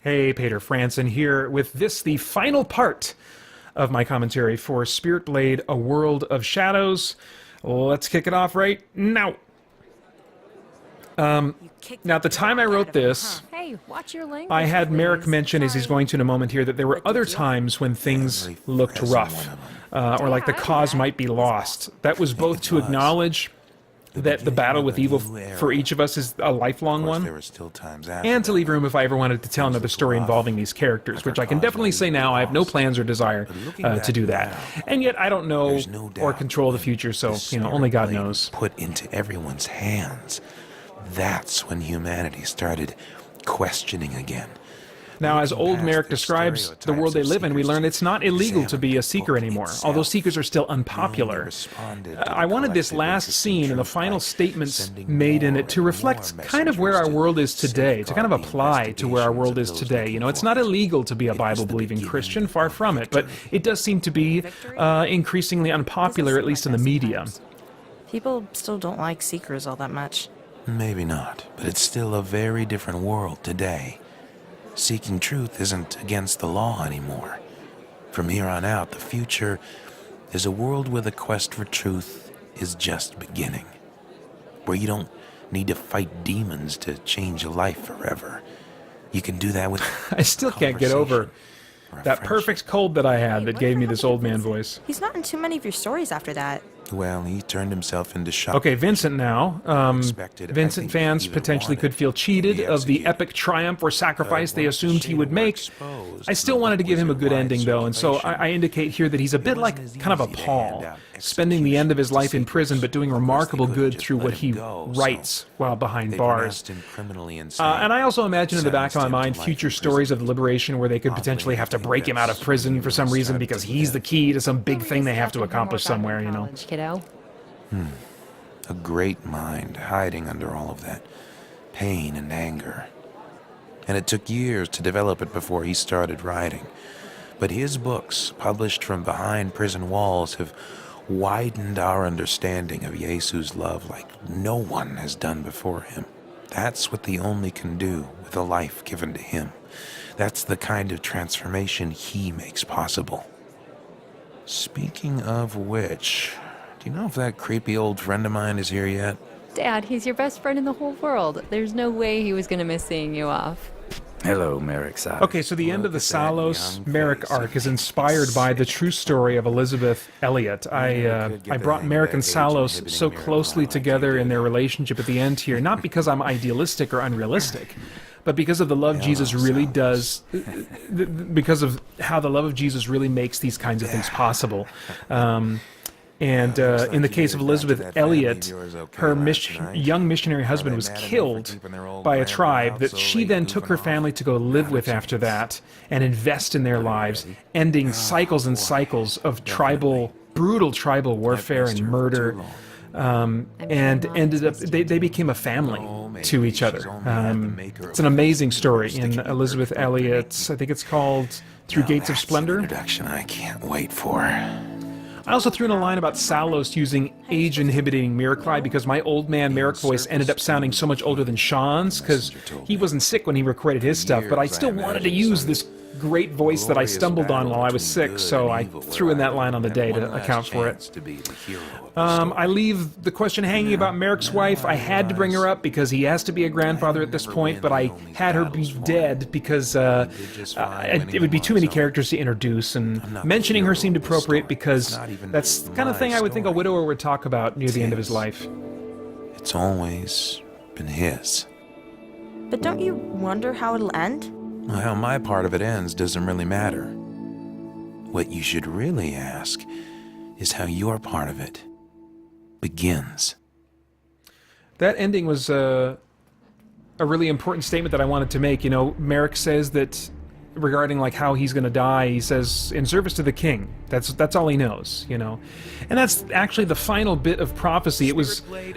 Hey, Peter Franson here with this, the final part of my commentary for Spirit Blade: A World of Shadows. Let's kick it off right now. Now, at the time I wrote this, Hey, watch your language, I had Merrick please. mention, as he's going to in a moment here, that there were other times when things looked rough, or like the cause might be lost. That was both to acknowledge that the battle with evil for each of us is a lifelong one, and to leave room if I ever wanted to tell another story involving these characters, which I can definitely say now I have no plans or desire to do that. And yet I don't know or control the future, so, only God knows. Put into everyone's hands. That's when humanity started questioning again. Now, as old Merrick describes the world they live in, we learn it's not illegal to be a seeker anymore, although seekers are still unpopular. I wanted this last scene and the final statements made in it to reflect kind of where our world is today, to kind of apply to where our world is today. It's not illegal to be a Bible-believing Christian, far from it, but it does seem to be increasingly unpopular, at least in the media. People still don't like seekers all that much. Maybe not, but it's still a very different world today. Seeking truth isn't against the law anymore. From here on out, the future is a world where the quest for truth is just beginning. Where you don't need to fight demons to change your life forever. You can do that with I still can't get over that perfect cold that I had that gave me this old man voice. He's not in too many of your stories after that. Well, he turned himself into shock. Okay, Vincent now. Vincent fans potentially could feel cheated of the epic triumph or sacrifice they assumed he would make. I still wanted to give him a good ending, though, and so I indicate here that he's a bit like kind of a Paul, spending the end of his life in prison but doing remarkable good through what he writes while behind bars. And I also imagine in the back of my mind future stories of the liberation where they could potentially have to break him out of prison for some reason because he's the key to some big thing they have to accomplish somewhere, Kiddo. A great mind hiding under all of that pain and anger. And it took years to develop it before he started writing. But his books, published from behind prison walls, have widened our understanding of Jesu's love like no one has done before him. That's what the only can do with the life given to him. That's the kind of transformation he makes possible. Speaking of which, do you know if that creepy old friend of mine is here yet? Dad, he's your best friend in the whole world. There's no way he was going to miss seeing you off. Hello, Merrick Salos. Okay, so the end of the Salos-Merrick arc is inspired by the true story of Elizabeth Elliot. I brought Merrick and Salos so closely together in their relationship at the end here, not because I'm idealistic or unrealistic, but because of the love Jesus really does, because of how the love of Jesus really makes these kinds of things possible. And in the case of Elizabeth Elliot, her young missionary husband was killed by a tribe that she then took her family to go live with after that and invest in their lives, ending cycles and cycles of brutal tribal warfare and murder, and ended up, they became a family to each other. It's an amazing story in Elizabeth Elliot's, I think it's called Through Gates of Splendor. Introduction I can't wait for. I also threw in a line about Salos using age-inhibiting Miracle because my old man Merrick voice ended up sounding so much older than Sean's because he wasn't sick when he recorded his stuff, but I still wanted to use this great voice that I stumbled on while I was sick, so I threw in that line on the day to account for it. I leave the question hanging about Merrick's wife. I had to bring her up because he has to be a grandfather at this point, but I had her be dead because it would be too many characters to introduce, and mentioning her seemed appropriate because that's the kind of thing I would think a widower would talk about near the end of his life. It's always been his. But don't you wonder how it'll end? Well, how my part of it ends doesn't really matter. What you should really ask is how your part of it begins. That ending was a really important statement that I wanted to make. Merrick says that regarding like how he's going to die, he says, in service to the king. That's all he knows, And that's actually the final bit of prophecy. It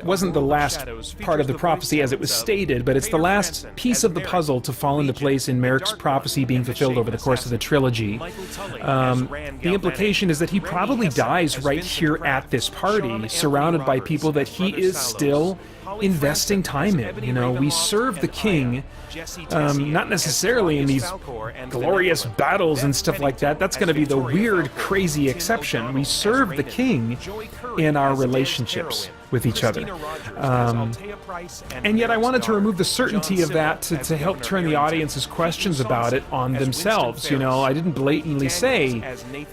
wasn't the last part of the prophecy as it was stated, but it's the last piece of the puzzle to fall into place in Merrick's prophecy being fulfilled over the course of the trilogy. The implication is that he probably dies right here at this party, surrounded by people that he is still investing time in. You know, we serve the king, not necessarily in these glorious battles and stuff like that. That's going to be the weird, crazy exception. We serve the king in our relationships with each other. And yet I wanted to remove the certainty of that to help turn the audience's questions about it on themselves. You know, I didn't blatantly say,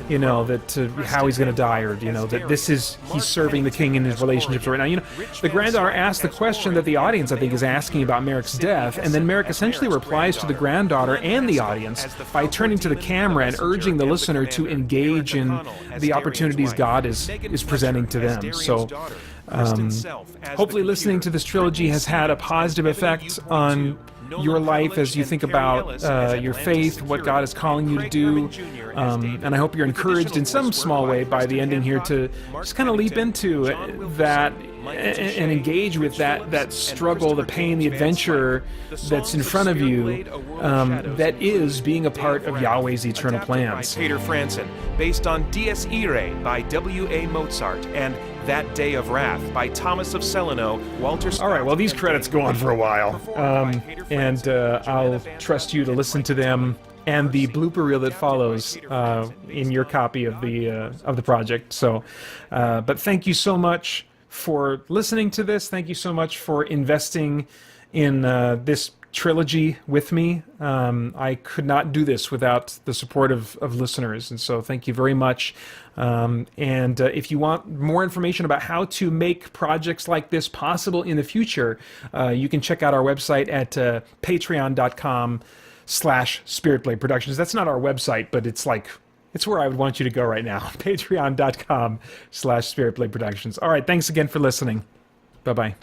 you know, that how he's going to die, or, you know, that he's serving the king in his relationships right now. You know, the granddaughter asked the question that the audience, I think, is asking about Merrick's death, and then Merrick essentially replies to the granddaughter and the audience by turning to the camera and urging the listener to engage in the opportunities God is presenting to them. So hopefully listening to this trilogy has had a positive effect on your life as you think about your faith, what God is calling you to do, and I hope you're encouraged in some small way by the ending here to just kind of leap into that and engage with that struggle, the pain, the adventure that's in front of you, that is being a part of Yahweh's eternal plans. Peter Franson, based on Dies Irae by W.A. Mozart and That Day of Wrath by Thomas of Celano, Walter Scott. All right, well, these credits go on for a while, and I'll trust you to listen to them and the blooper reel that follows in your copy of the project. So, but thank you so much for listening to this. Thank you so much for investing in this trilogy with me. I could not do this without the support of listeners, and so thank you very much. And if you want more information about how to make projects like this possible in the future, you can check out our website at patreon.com/SpiritBlade Productions. That's not our website, but it's where I would want you to go right now. Patreon.com/SpiritBlade Productions. All right, thanks again for listening. Bye-bye.